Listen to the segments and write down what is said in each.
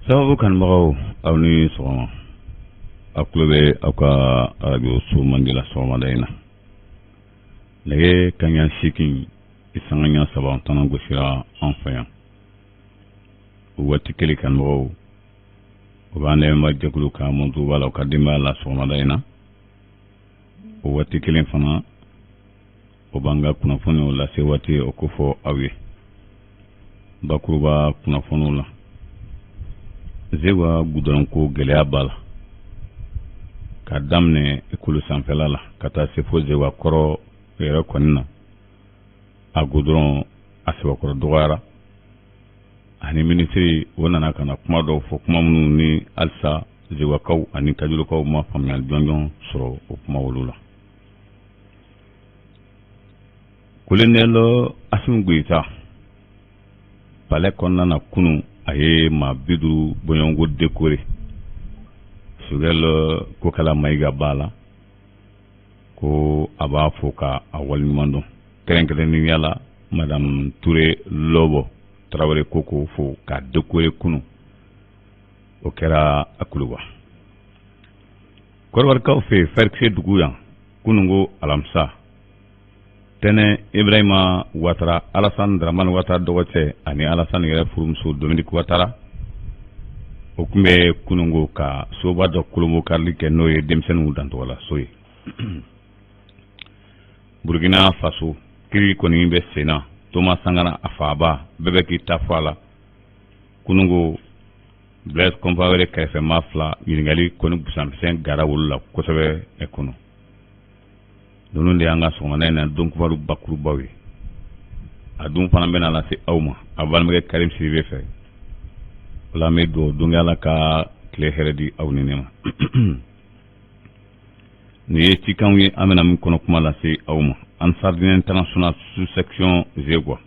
sababu kanbagaw aw ni sɔgɔma a tulo bɛ aw ka arajo so mandi la sɔgɔmada in na nɛgɛ kaɲa 8 sanga ɲa 3 tana gosira an fɛ yan o waati kelen kanbagaw o b'an lɛmɛba jɛkulu ka montu b'a la o ka denbaya la sɔgɔmada in na o waati kelen fana o b'an ka kunnafoniw lase waati o ko fɔ aw ye bakuruba kunnafoniw la Zewa gudɔrɔnko gɛlɛya b'a la ka daminɛ ekolo sanfɛla la ka taa se fo Zewa kɔrɔ yɛrɛ kɔni na a gudɔrɔn a sɛbɛkɔrɔ dɔgɔyara ani minisiri o nana ka na kuma dɔw fɔ kuma minnu ni halisa Zewakaw ani Kajulukaw ma faamuyali jɔnjɔn sɔrɔ o kuma olu la. Colonel Assimi Goïta palais kɔnɔna na kunu a ye maa 50 bɔɲɔgɔnko décoré Sogɛl Kokala Mayiga b'a la ko a b'a fɔ ka a waleɲuman dɔn kɛrɛnkɛrɛnnenya la Madame Touré Lobo Tarawele Koko fo ka décoré kunu o kɛra a Kuluba Kɔrɔbarikaw fɛ Fɛrikise dugu yan kunungo alamisa tɛnɛ Ibrahima Ouattara Alassane Dramane Ouattara dɔgɔcɛ ani Alassane yɛrɛ furumuso Dominique Ouattara o tun bɛ kunungo ka soba dɔ kolonbo karili kɛ n'o ye denmisɛnninw dantɔgɔ la so ye Burkina Faso kiri kɔni bɛ senna Thomas Sankara a faaba bɛɛ bɛ k'i ta fɔ a la kunungo Blaise Compaoré kɛrɛfɛmaa 2 ɲininkali kɔni busanfɛn gara wolo la kosɛbɛ ɛ kɔnɔ ninnu de y'an ka sɔgɔmada in na donkufalu bakurubaw ye a dun fana bɛna lase aw ma a balimakɛ Karim Sidibe fɛ o la an bɛ dugawu don kɛ Ala ka tile hɛrɛ di aw ni ne ma nin ye cikanw ye an bɛna min kɔnɔ kuma lase aw ma Ansardine International sous-section Zegwa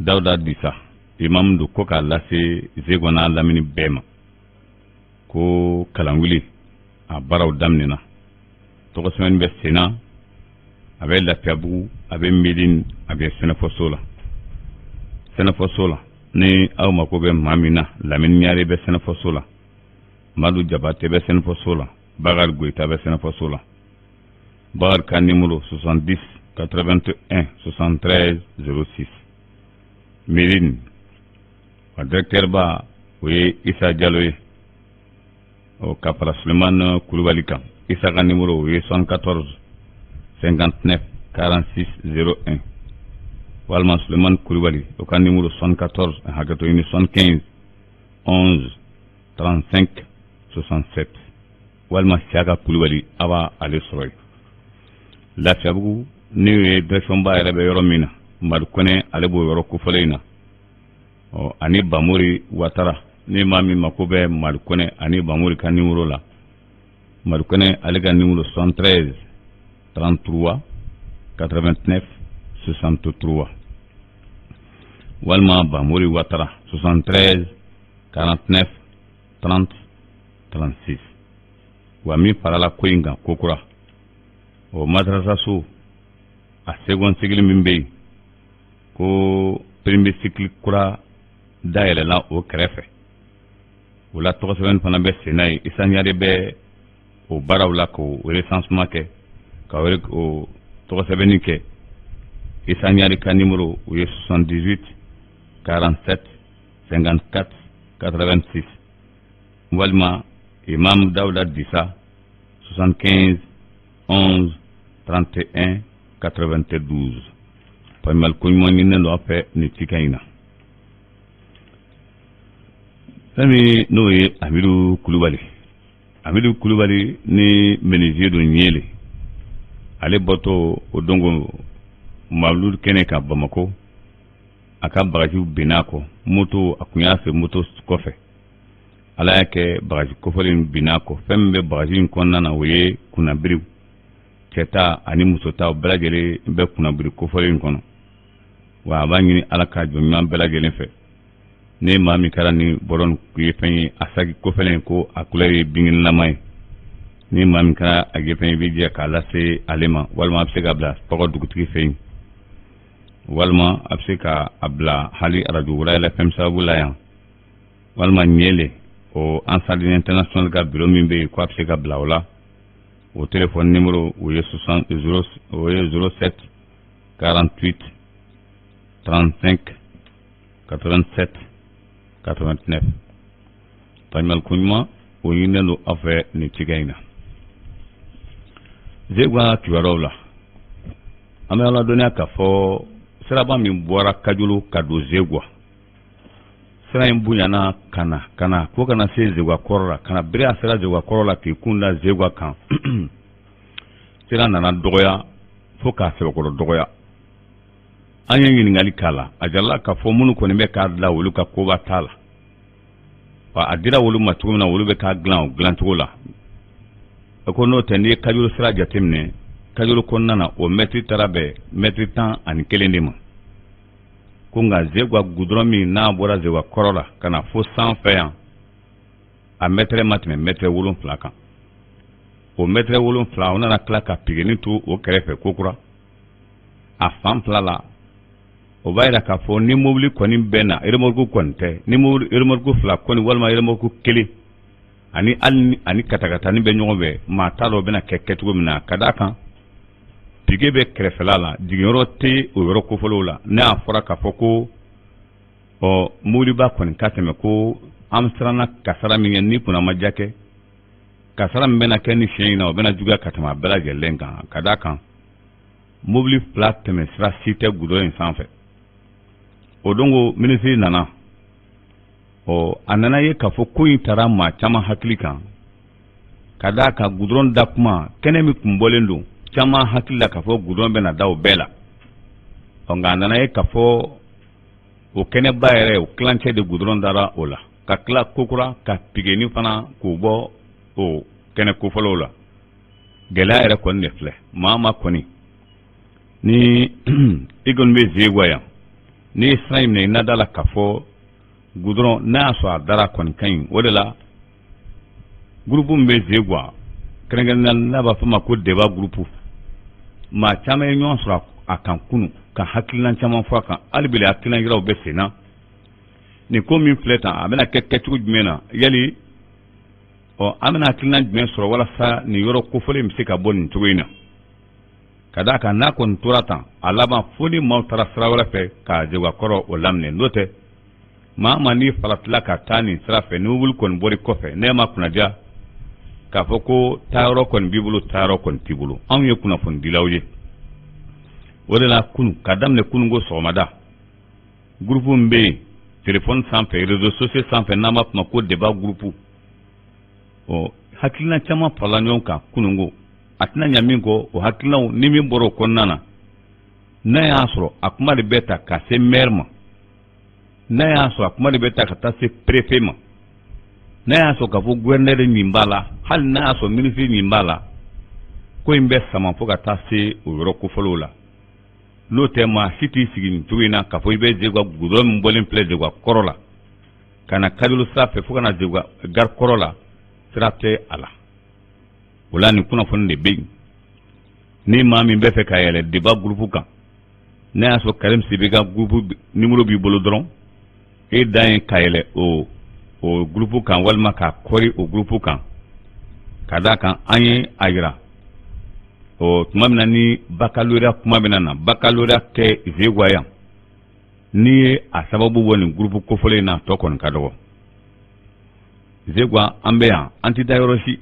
Dawuda Disa imam do ko k'a lase Zegwa n'a lamini bɛɛ ma ko kalanwuli a baaraw daminɛna tɔgɔ sɛbɛnni bɛ senna a bɛ Lafiyabugu a bɛ Médine a bɛ Sɛnɛfɔso la ni aw mako bɛ maa min na Lamini Ɲare bɛ Sɛnɛfɔso la Madu Jabate bɛ Sɛnɛfɔso la Bakari Goyita bɛ Sɛnɛfɔso la Bakari ka numéro 70 81 73 06 Médine a directeur ba o ye Issa Diallo ye o ka fara Sulemani Kulubali kan Issa ka numéro o ye 74 59 46 01 walima Sulemani Kulubali o ka numéro 74 hakɛto ɲini 75 11 35 67 walima Siaka Kulubali a b'a ale sɔrɔ yen Lafiyabugu ni ye direction ba yɛrɛ bɛ yɔrɔ min na Madu Kɔnɛ ale b'o yɔrɔ kofɔlen in na ani Bamori Ouattara ni maa min mako bɛ Madu Kɔnɛ ani Bamori ka numéro la Madu Kɔnɛ ale ka numéro 73 33 89 63 walima Bamori Ouattara 73 49 30 36 wa min farala ko in kan kokura o madrasa so a segon sigili min bɛ yen ko premier cycle kura dayɛlɛla o kɛrɛfɛ o la tɔgɔ sɛbɛnni fana bɛ senna ye Issa Ɲare bɛ o baaraw la k'o recensement kɛ ka o tɔgɔ sɛbɛnni kɛ Issa Ɲare ka numéro o ye 78 47 54 86 walima Imam Dawuda Disa 75 11 31 92 pamal ko ɲuman ɲininen don a fɛ nin cikan in na fɛn min n'o ye Amidu Kulubali ni menuisier don Ɲele ale bɔtɔ o dongo Mawuludu kɛnɛ kan Bamako a ka bagajiw binna kɔ moto a kun y'a fɛ moto kɔfɛ Ala y'a kɛ bagaji kofɔlen binna kɔ fɛn min bɛ bagaji in kɔnɔna na o ye kunnabiriw cɛ ta ani muso ta bɛɛ lajɛlen bɛ kunnabiri kofɔlen kɔnɔ wa a b'a ɲini Ala ka jɔn ɲuman bɛɛ lajɛlen fɛ ne maa min kɛra ni bɔrɔ nin ye fɛn ye a sagi kofɔlen ko a couleur ye binkɛnɛlama ye ni maa min kɛra a ye fɛn ye i bɛ jɛ k'a lase ale ma walima a bɛ se ka bila tɔgɔ dugutigi fɛ yen walima a bɛ se ka a bila hali arajo Wurayɛlɛ FM sababu la yan walma nyele o ambassade international ka bureau min be ko apse ka blawla au téléphone numéro o ye 07 48 35 87 89 tañmal kuñma o yinendo affaire ni tigayna zegwa kiwarola ame ala donia ka fo seraba min bora kajulu kado zegwa sera imbunyana kana ko kana se zegwa korra kana bira sera zegwa korra ki kunda zegwa kan sera nana dogoya fo ka se ko dogoya anya ngali kala ajalla ka fo munu ko ne be ka la wulu ka ko batala wa adira wulu matuna wulu be ka glan tola ko no tani kajulu sera jatimne kajulu konnana o metri tarabe metri tan ani kelendema kunga zegwa gudromi na bora zegwa korola kana fo sanfeyan a metre matme metre wulun flaka o metre wulun fla ona na klaka pigeni tu o kerefe kokura a fam flala o bayra ka fo ni mobli koni bena iremorgu konte ni mobli iremorgu fla koni walma iremorgu keli ani katakata ni be nyobe ma talo bena keketu mina kadaka pige be krefela digoro te o yoro ko folola na fora ka foko o muliba kon kateme ko amstrana kasara mi ni kuna majake kasara mbena keni sheina o bena juga katama bela gelenga kadaka mobili plat me sra site gudo en sanfe o dongo ministry nana o anana ye ka foko intara ma chama hakilika kadaka gudron dakuma kenemi kumbolendo chama hakila ka fo gudron be na daw bela onga nana e ka fo o kene bayre o clanche de gudron dara ola ka kla kokura ka pigeni fana ko bo o kene ko folola gela era kon nefle mama koni ni igon be zegwaya ni israim ne nadala ka fo gudron na so dara kon kan wodela grupu mbe zegwa krengen na ba fama ko deba grupu ma chama nyon sura akan kunu ka hakilan chama fo kan albile hakilan yiraw be sena ni ko min fleta amena kekketu jumena yali o amena hakilan jumen sura wala sa ni yoro ko fole msika bon tuwina kadaka na kon turata alaba foni mautara sura wala fe ka jewa koro o lamne note ma mani falatla ka tani sura fe nubul kon bori kofe nema kuna dia ka foko taro kon bibulu taro kon tibulu an ye kuna fon dilawje wala kunu kadam ne kunu go somada groupe mbe téléphone sanfé réseaux sociaux sanfé nama ma ko débat groupe o hakilina chama palanyon ka kunungo atna nyamingo o hakilina ni mi boro konnana na ya soro akuma de beta ka se merma na ya soro akuma de beta ka ta se préfet ma na ya so ka fo gouverneur nyimbala hal na ya so ministre nyimbala ko imbe sama fo ka ta se o yoro ko folola no tema siti sigin tuina ka fo ibe jegwa gudron mbolen ple jegwa korola kana kadulu safe fo kana jegwa gar korola trate ala wala ni kuna fo de be ni mami be fe ka yele deba groupe kan na ya so karem sibiga groupe numéro bi bolo dron e dan ka yele o groupe kan walma ka kori o groupe kan kada kan anye ayira o tumamina ni baccalauréat kumamina na baccalauréat ke zegwaya ni a sababu woni groupe ko fole na to kon kado zegwa ambeya anti dayorosi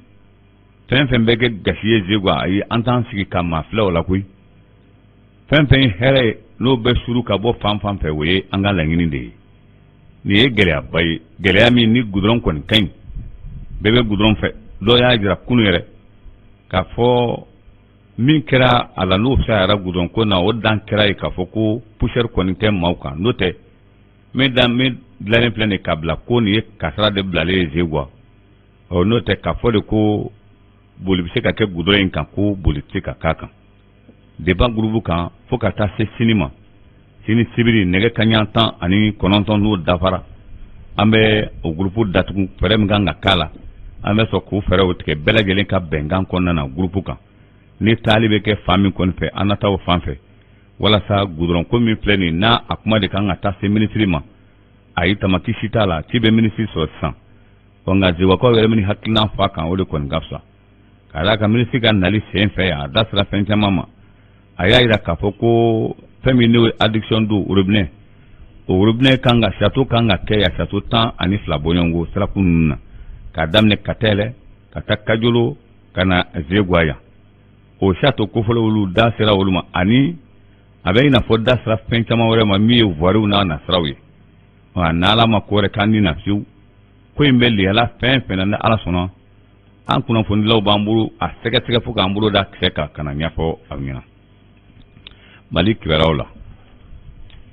fen bege gasiye zegwa ay antan sigi kama fla wala kuy fen here no be suru ka bo fam fe we angala ngini de ni e gele abay gele ami ni gudron kon kain bebe gudron fe do ya jira kunu yere ka fo min kera ala no sa ara gudron ko na odan kera e ka fo ko pusher kon tem mauka note me dlanen plane kabla ko ni kasra de blale zegwa o note ka fo de ko bolibise ka ke gudron kan ko bolite ka kaka deba groupe kan fo ka ta se sinima sini sibiri nege kanyantan ani kononton no dafara ambe o groupe datugu fere mganga kala ambe so ko fere wotike belagelen ka bengan konna na groupe kan ni talibe ke fami kon fe anata o fanfe wala sa gudron ko mi pleni na akuma de kan ata se ministry ma ayi tamaki sita la ci be ministre so san o nga jiwa ko wele mini hakina fa kan o de kon gafsa kala ka ministre kan nali sen fe ya dasra fen mama aya ira ka foko femini addiction do urubne o rubne kanga chateau kanga ke ya chateau tan ani flabonyongo srapunna ka damne katele kata kajolo kana zegwaya o chateau ko folo lu da sera woluma ani abe ina fodda sra fencama wore ma mi voru na srawi wa nala ma kore kanni na fiu ko imbeli ala fen na ala sono an kuna fondi law bamburu a sega fuka amburu da seka kana nyafo amina malik berawla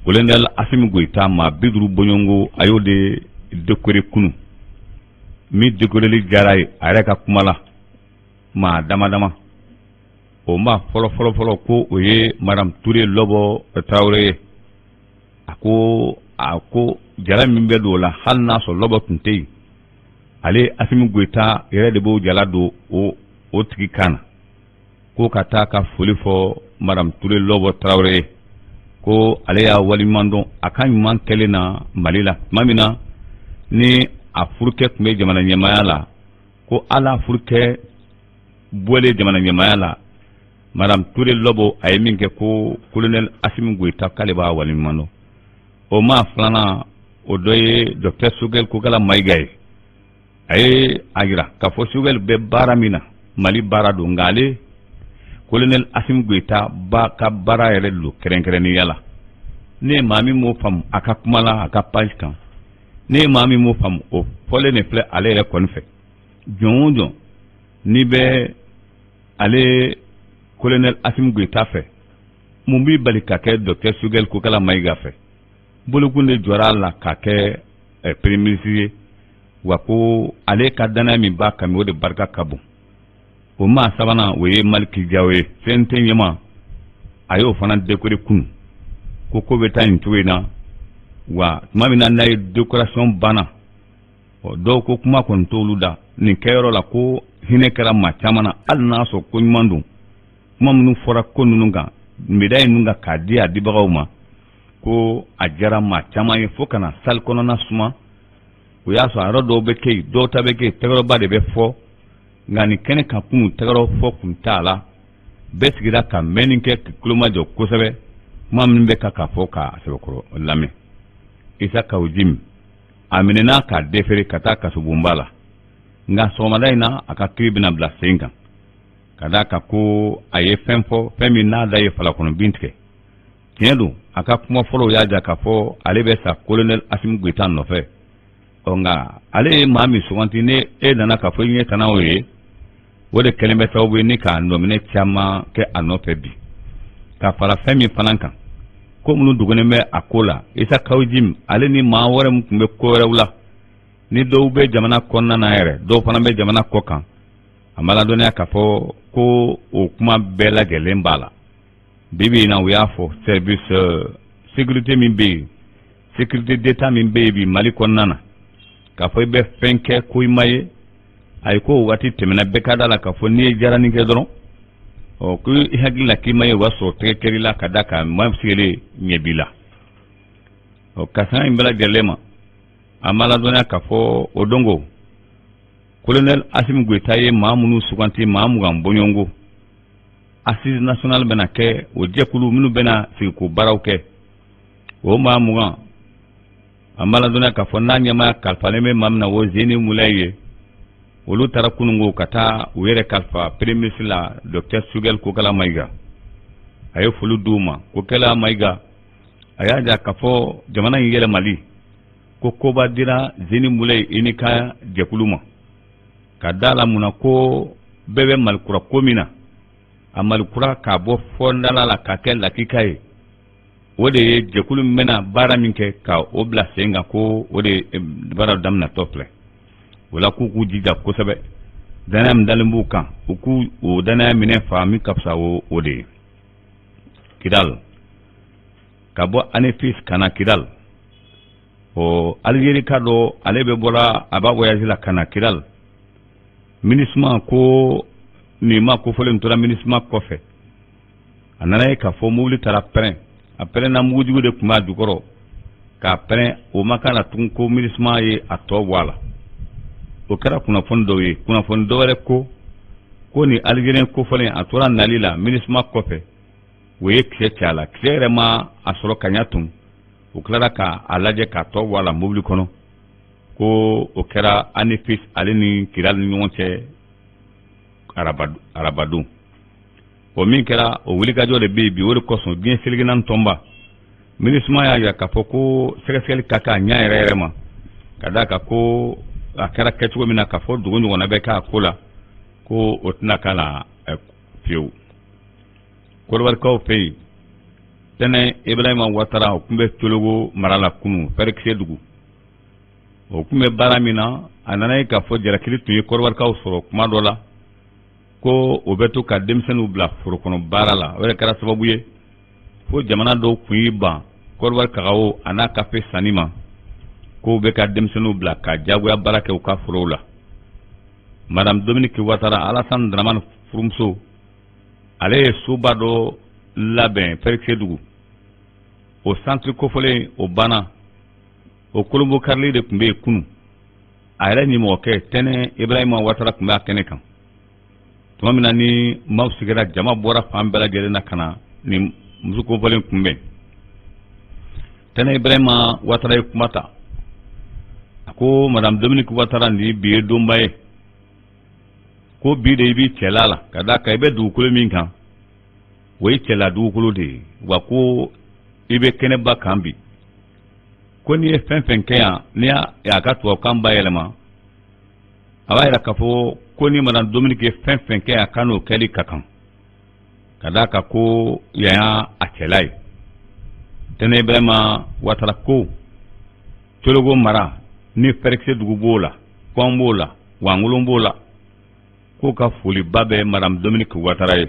Golendel Assimi Goïta ma bidru bonyongo ayode dekore kunu mi dekoreli jaray areka kumala ma dama o ma folo ko oye madame Touré Lobo Traoré ako jala min be do la halna so Lobo tuntei ale Assimi Goïta yere de bo jala do o tigi kana ko kata ka foli fo madame Touré Lobo Traoré ko ale ya walimando akan man kelena malila mamina ni a furke kume jamana nyamaya la ko ala furke bole jamana nyamaya la madame Touré Lobo ay minke ko colonel Assimi Goïta kale ba walimando o ma flana o doye docteur Sugel ko kala maygay ay agira ka fo Sugel be baramina mali barado ngale colonel Assimi Goïta ba ka bara yele lu kerenkereni yala ne mami mo fam aka kumala aka page kan ne mami mo fam o fole ne ple ale re konfe jonjo ni be ale colonel Assimi Goïta fe mumbi bali ka ke docteur Sugel ko kala mayga fe bulugunde jora la ka ke premier ministre wa ko ale ka dana mi ba kam o de barka kabu o ma sabana we malki jawe fenten yema ayo fana dekore kun ko be tan tuwena wa mamina na decoration bana o do ko kuma kon toluda ni kayro la ko hine kara ma chamana alna so ko mandu kuma munu fora ko nunga midai nunga kadia dibagawma ko ajara ma chamaye fokana sal kono na suma o ya so aro do be kay do tabe kay tegro bade be fo ngani kene ka kunu tagaro fo kun tala besigira ka meninke kuluma jo kusebe mam be ka fo ka sebokoro lame isa ka ujim aminena ka defere kata ka subumbala nga somadaina aka kribina bla senga kada ka ko aye femfo femina da ye fala kono bintke tiendo aka kuma folo yaja ka fo alebe sa colonel Assimi Goïta no fe onga ale mami sugantine nana ka fo nye tanawe wode kelime sababu ni ka nomine chama ke anope bi ka fara femi fananka ko munu dugone me akola isa kawjim ale ni ma wore mbe ko rewla ni do be jamana konna na yere do fana be jamana kokan amala donya ka fo ko o kuma bela gelembala bibi na wiafo service sécurité min be sécurité d'état min be bi mali konna ka fo be fenke ko imaye ay ko wati temena bekada la ka fo ni jarani ke doron o ku ihagila ki maye waso tekeri la kadaka mamsile nyebila o kasan imbala gelema amala donya ka fo odongo colonel Assimi Goïta ye mamunu suganti mamu gambonyongo assise national bena ke o jekulu minu bena siku barawke o mamu amala donya ka fo nanyama kalfaleme mamna wo zeni mulaye olu tara kunungo kata were kalfa premier la docteur Sugel ko kala mayga ayo fulu duma ko kala mayga aya ja kafo jamana yele mali ko ba dira zeni mulay inika jekuluma kadala muna ko bebe malkura komina amalkura ka bo fondala la kakel la kikaye wode jekulum mena bara minke ka obla senga ko wode bara damna tople wala ku jija ko sabe dana mdalimbu kan ku o dana mine fami kapsa o de kidal kabo anefis kana kidal o Algérie kado alebe bola aba voyage la kana kidal minisma ko ni ma ko folen tora minisma ko fe anana ka fo muli tara pren après na mujugo de kuma dukoro k'a pɛrɛn o ma kan na tun ko MINUSMA ye a tɔ bɔ a la o kɛra kunnafoni dɔw ye kunnafoni dɔwɛrɛ ko ni Algérien kofɔlen a tora nali la MINUSMA kɔfɛ o ye kisɛ cɛ a la kisɛ yɛrɛ ma a sɔrɔ ka ɲa tun o tilara k'a lajɛ k'a tɔ bɔ a la mobili kɔnɔ ko o kɛra ANEPIS ale ni Kidal ni ɲɔgɔn cɛ arabadon o min kɛra o wulikajɔ de bɛ yen bi o de kosɔn diɲɛ seleke naani tɔnba MINUSMA y'a jira k'a fɔ ko sɛgɛsɛgɛli ka kan a ɲa yɛrɛ yɛrɛ ma ka d'a kan ko a kɛra kɛcogo min na k'a fɔ dugu ɲɔgɔnna bɛ k'a ko la ko o tɛna k'a la fiyewu Kɔrɔbarikaw fɛ yen tɛnɛ Ibrahima Ouattara o tun bɛ Tologo mara la kunun Fɛrɛkisɛ dugu o tun bɛ baara min na a nana ye k'a fɔ Jalakili tun ye Kɔrɔbarikaw sɔrɔ kuma dɔ la ko o bɛ to ka denmisɛnninw bila foro kɔnɔ baara la o yɛrɛ kɛra sababu ye fo jamana dɔw kun y'i ban Kɔrɔbari kagawo a n'a kafe sanni ma ko u bɛ ka denmisɛnninw bila ka jagoya baara kɛ u ka forow la Madame Dominique Ouattara Alassane Dramane furumuso ale ye soba dɔ labɛn Fɛrɛkisɛ dugu o centre kofɔlen o banna o Kolonbo karili de tun bɛ yen kunun a yɛrɛ ɲɛmɔgɔkɛ tɛnɛ Ibrahima Ouattara tun bɛ a kɛnɛ kan tuma min na ni maaw sigira jama bɔra fan bɛɛ lajɛlen na ka na ni muso kofɔlen kunbɛn tɛnɛ Ibrahima Ouattara ye kuma ta a ko Madame Dominique Ouattara ni bi ye donba ye ko bi de i b'i cɛla la ka d'a kan i bɛ dugukolo min kan o ye cɛla dugukolo de ye wa ko i bɛ kɛnɛba kan bi ko n'i ye fɛn fɛn kɛ yan n'i y'a ka tubabukan bayɛlɛma a b'a jira k'a fɔ ko ni Madame Dominique ye fɛn fɛn kɛ yan k'a n'o kɛli ka kan ka d'a kan ko yan y'a cɛla ye tɛnɛ Ibrahima Ouattara ko Tologo mara ni Fɛrɛkisɛ dugu b'o la Kɔn b'o la Wangolon b'o la ko ka foliba bɛ Madame Dominique Ouattara ye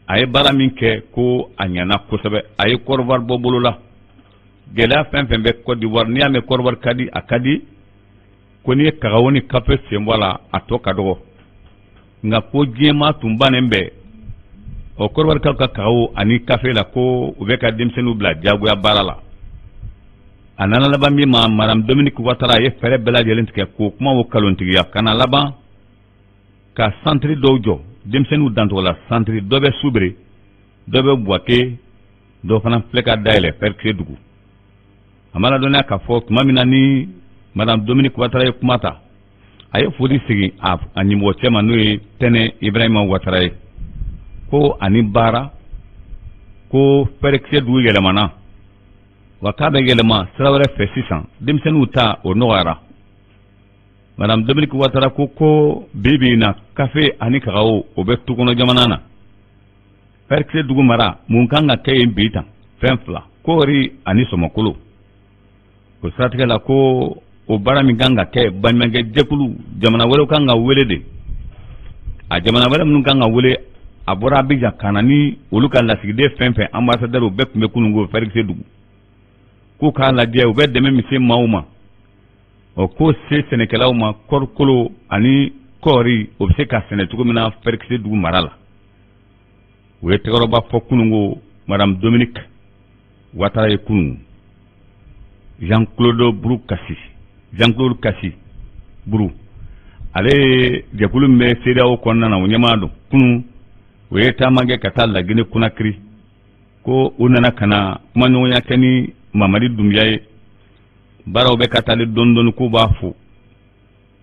a ye baara min kɛ ko a ɲana kosɛbɛ a ye Kɔrɔwari bɔ bolo la gɛlɛya fɛn fɛn bɛ Côte d'Ivoire n'i y'a mɛn Kɔrɔwari ka di a ka di ko n'i ye kagawo ni kafe sen bɔ a la a tɔ ka dɔgɔ nka ko diɲɛma tun bannen bɛ o Kɔrɔwarikaw ka kagawo ani kafe la ko u bɛ ka denmisɛnninw bila jagoya baara la a nana laban min ma Madame Dominique Ouattara a ye fɛɛrɛ bɛɛ lajɛlen tigɛ k'o kuma o kalontigiya ka na laban ka centre dɔw jɔ denmisɛnninw dancogo la centre dɔ bɛ Soubiré dɔ bɛ Bouaké dɔ fana filɛ ka dayɛlɛ Fɛrɛkisɛ dugu a ma ladɔnniya k'a fɔ tuma min na ni Madame Dominique Ouattara ye kuma ta a ye foli segin a ɲɛmɔgɔ cɛ ma n'o ye tɛnɛ Ibrahima Ouattara ye ko ani baara ko Fɛrɛkisɛ dugu yɛlɛmana wa k'a bɛ yɛlɛma sira wɛrɛ fɛ sisan denmisɛnninw ta o nɔgɔyara Madame Dominique Ouattara ko bi in na kafe ani kagawo o bɛ tukɔnɔ jamana na Fɛrɛkisɛ dugu mara mun kan ka kɛ yen bi tan fɛn fila koori ani sɔmɔkolo o siratigɛ la ko o baara min kan ka kɛ baɲumankɛ jɛkulu jamana wɛrɛw kan ka wele de a jamana wɛrɛ minnu kan ka wele a bɔra Abidjan ka na ni olu ka lasigiden fɛn fɛn ambassadeur u bɛɛ tun bɛ kunungo Fɛrɛkisɛ dugu k'u k'a lajɛ u bɛ dɛmɛ min se maaw ma o ko se sɛnɛkɛlaw ma kɔɔrikolo ani kɔɔri o bɛ se ka sɛnɛ cogo min na Fɛrɛkisɛ dugu mara la u ye tɛgɛrɛba fɔ kunungo Madame Dominique Ouattara ye kunun Jean-Claude Kassi Buru ale ye jɛkulu min bɛ CEDEAO kɔnɔna na o ɲɛmaa don kunun o ye taama kɛ ka taa Laginɛ Conakry ko u nana ka na kumaɲɔgɔnya kɛ ni Mamadi Doumbia ye baaraw bɛ ka taali dɔɔni dɔɔni k'u b'a fo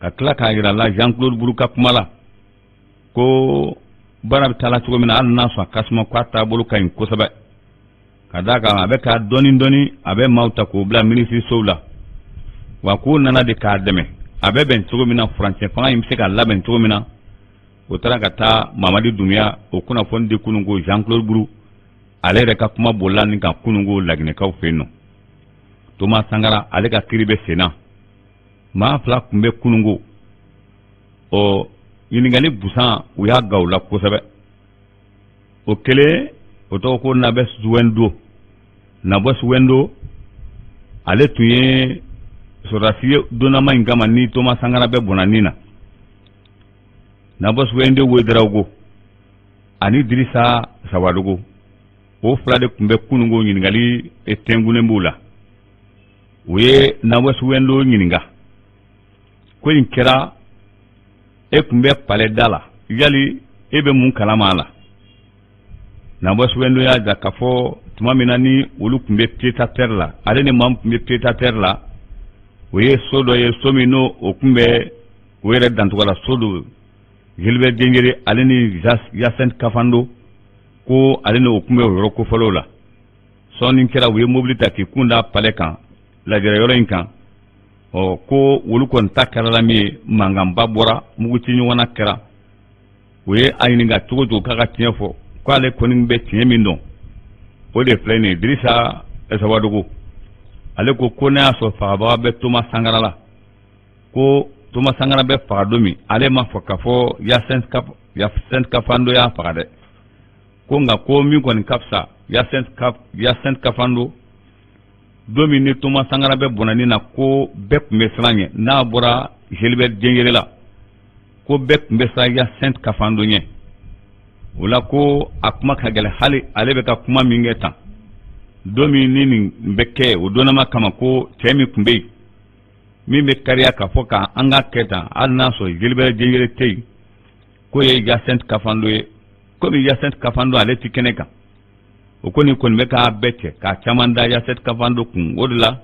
ka tila k'a jira la Jean-Claude Buru ka kuma la ko baara bɛ taala cogo min na hali n'a sɔrɔ a kasuma k'a taabolo ka ɲi kosɛbɛ ka d'a kan a bɛ ka dɔɔni dɔɔni a bɛ maaw ta k'o bila minisirisow la wa k'u nana de k'a dɛmɛ a bɛ bɛn cogo min na furancɛ fanga in bɛ se ka labɛn cogo min na o taara ka taa Mamadi Doumbia o kunnafoni di kunungo Jean-Claude Buru ale yɛrɛ ka kuma bolila nin kan kunungo Laginɛkaw fɛ yen nɔ Thomas Sankara ale ka kiri bɛ sen na maa fila tun bɛ kunungo o ɲininkali busan u y'a ga u la kosɛbɛ o kelen o tɔgɔ ko Nabɔs Wendo ale tun ye sɔrɔdasi ye donnama in kama ni Thomas Sankara bɛ bɔnna na Nabɔs Wendo Ouédraogo ani Dirisa Sawadogo o fila de tun bɛ kunungo ɲininkali tɛngunnen b'u la u ye na wasuwendo ɲininka ko in kɛra e kun bɛ palais da la yali e bɛ mun kalama la na wasuwendo y'a ja k'a fɔ tuma min na ni olu kun bɛ pied-à-terre la ale ni maa min kun bɛ pied-à-terre la o ye so dɔ ye so min n'o o kun bɛ o yɛrɛ dancogo la so do Gilbert Diengere ale ni Hyacinthe Kafando ko ale ni o kun bɛ o yɔrɔ kofɔlenw la sɔɔni kɛra u ye mobili ta k'i kun da palais kan lajɛrɛ yɔrɔ in kan ko olu kɔni ta kɛra la min ye mankanba bɔra mugu ci ɲɔgɔn na kɛra u ye a ɲininka cogo cogo k'a ka tiɲɛ fɔ ko ale kɔni bɛ tiɲɛ min dɔn o de filɛ nin ye Dirisa Esawadogo ale ko ne y'a sɔrɔ fagabaga bɛ Thomas Sankara la ko Thomas Sankara bɛ faga don min ale ma fɔ k'a fɔ Hyacinthe Kafando y'a faga dɛ ko nka ko min kɔni ka fisa Hyacinthe Kafando don min ni Thomas Sankara bɛ bɔnani na ko bɛɛ tun bɛ siran ɲɛ n'a bɔra Gilbert Diengere la ko bɛɛ tun bɛ siran Hyacinthe Kafando ɲɛ o la ko a kuma ka gɛlɛn hali ale bɛ ka kuma min kɛ tan don min ni nin bɛ kɛ o donnama kama ko cɛ min tun bɛ yen min bɛ kariya k'a fɔ k'an ka kɛ tan hali n'a sɔrɔ Gilbert Diengere tɛ yen k'o ye Hyacinthe Kafando ye komi Hyacinthe Kafando ale ti kɛnɛ kan o kɔni bɛ k'a bɛɛ cɛ k'a caman da Hyacinthe Kafando kun o de la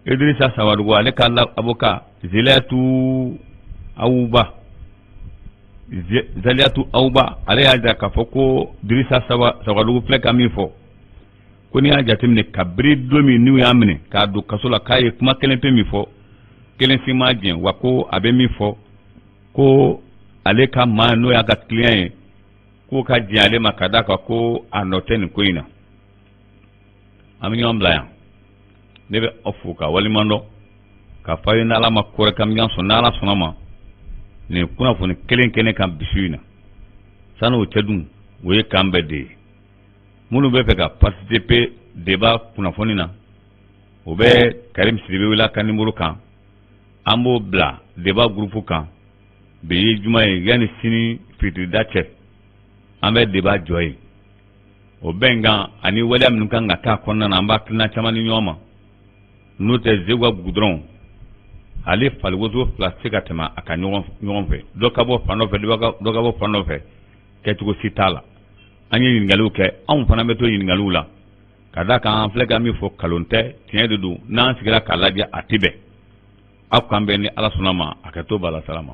Idrissa Sawadogo ale ka avocat Zaliatou Awuba ale y'a jira k'a fɔ ko Idrissa Sawadogo filɛ ka min fɔ ko n'i y'a jateminɛ kabiri don min n'u y'a minɛ k'a don kaso la k'a ye kuma kelen pe min fɔ kelen si ma jɛn wa ko a bɛ min fɔ ko ale ka maa n'o y'a ka client ye k'o ka jɛn ale ma ka d'a kan ko a nɔ tɛ nin ko in na an bɛ ɲɔgɔn bila yan ne bɛ aw fo ka waliman dɔn k'a fɔ aw ye n'Ala ma ko wɛrɛ kɛ an bɛ ɲɔgɔn sɔrɔ n'Ala sɔnna ma nin kunnafoni kelen kelen kan bisi in na sani o cɛ dun o ye kan bɛɛ de ye minnu bɛ fɛ ka participer débat kunnafoni na o bɛ Karim Sidibe wele a ka numéro kan an b'o bila débat groupe kan bi ye juma ye yanni sini fitirida cɛ an bɛ débat jɔ yen o bɛnkan ani waleya minnu kan ka k'a kɔnɔna na an b'a kilina caman ni ɲɔgɔn ma n'o tɛ Zegwa Goudron ale faliwoso fila se ka tɛmɛ a ka ɲɔgɔn fɛ dɔ ka bɔ fan dɔ fɛ dɔ ka bɔ fan dɔ fɛ kɛcogo si t'a la an ye ɲininkaliw kɛ anw fana bɛ to ɲininkaliw la ka d'a kan an filɛ ka min fɔ kalon tɛ tiɲɛ de don n'an sigira k'a lajɛ a tɛ bɛn aw k'an bɛn ni Ala sɔnna ma a kɛ to b'a la salamu